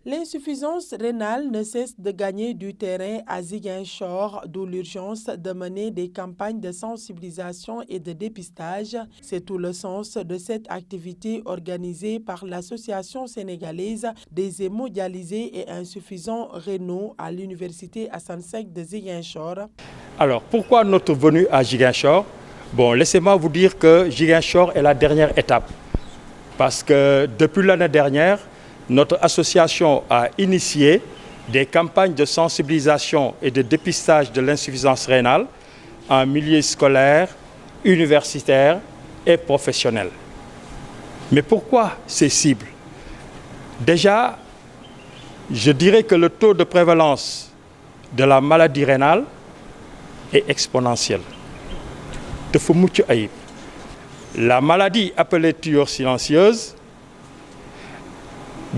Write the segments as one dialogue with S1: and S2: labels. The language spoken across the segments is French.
S1: L'insuffisance rénale ne cesse de gagner du terrain à Ziguinchor, d'où l'urgence de mener des campagnes de sensibilisation et de dépistage. C'est tout le sens de cette activité organisée par l'Association sénégalaise des hémodialysés et insuffisants rénaux à l'Université Assane Seck de Ziguinchor.
S2: Alors, pourquoi notre venue à Ziguinchor? Bon, laissez-moi vous dire que Ziguinchor est la dernière étape. Parce que depuis l'année dernière, notre association a initié des campagnes de sensibilisation et de dépistage de l'insuffisance rénale en milieu scolaire, universitaire et professionnel. Mais pourquoi ces cibles? Déjà, je dirais que le taux de prévalence de la maladie rénale est exponentiel. dafa mucc ayib. La maladie appelée tumeur silencieuse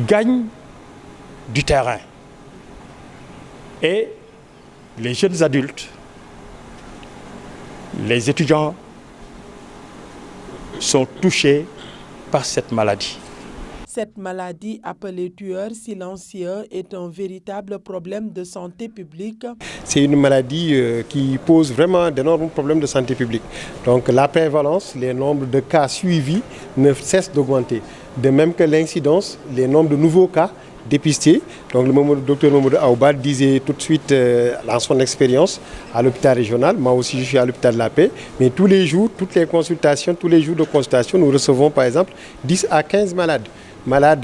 S2: gagne du terrain. Et les jeunes adultes, les étudiants sont touchés par cette maladie.
S1: Cette maladie appelée tueur silencieux est un véritable problème de santé publique.
S3: C'est une maladie qui pose vraiment d'énormes problèmes de santé publique. Donc la prévalence, les nombres de cas suivis ne cessent d'augmenter. De même que l'incidence, les nombres de nouveaux cas dépistés. Donc le docteur Mamadou Aouba disait tout de suite dans son expérience à l'hôpital régional, moi aussi je suis à l'hôpital de la Paix, mais tous les jours, toutes les consultations, tous les jours de consultation, nous recevons par exemple 10 à 15 malades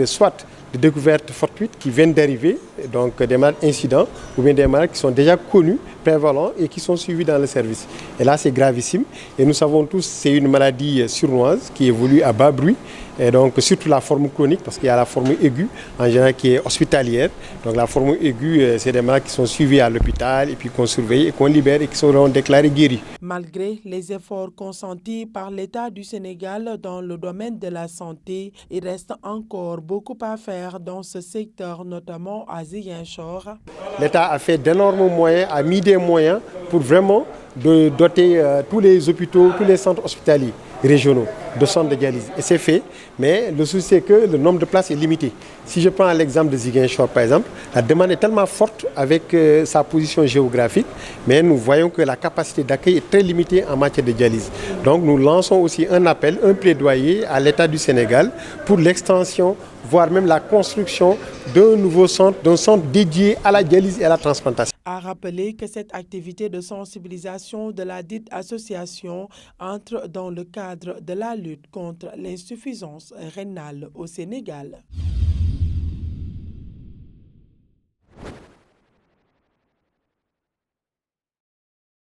S3: soit de découvertes fortuites qui viennent d'arriver, donc des malades incidents, ou bien des malades qui sont déjà connus, prévalents et qui sont suivis dans le service. Et là, c'est gravissime. Et nous savons tous que c'est une maladie sournoise qui évolue à bas bruit. Et donc, surtout la forme chronique, parce qu'il y a la forme aiguë, en général, qui est hospitalière. Donc, la forme aiguë, c'est des malades qui sont suivis à l'hôpital et puis qu'on surveille et qu'on libère et qui seront déclarés guéris.
S1: Malgré les efforts consentis par l'État du Sénégal dans le domaine de la santé, il reste encore beaucoup à faire dans ce secteur, notamment à Ziguinchor.
S3: L'État a fait d'énormes moyens, a mis des moyens pour vraiment doter tous les hôpitaux, tous les centres hospitaliers régionaux de centres de dialyse. Et c'est fait, mais le souci c'est que le nombre de places est limité. Si je prends l'exemple de Ziguinchor par exemple, la demande est tellement forte avec sa position géographique, mais nous voyons que la capacité d'accueil est très limitée en matière de dialyse. Donc nous lançons aussi un appel, un plaidoyer à l'État du Sénégal pour l'extension, voire même la construction d'un nouveau centre, d'un centre dédié à la dialyse et à la transplantation.
S1: A rappelé que cette activité de sensibilisation de la dite association entre dans le cadre de la lutte contre l'insuffisance rénale au Sénégal.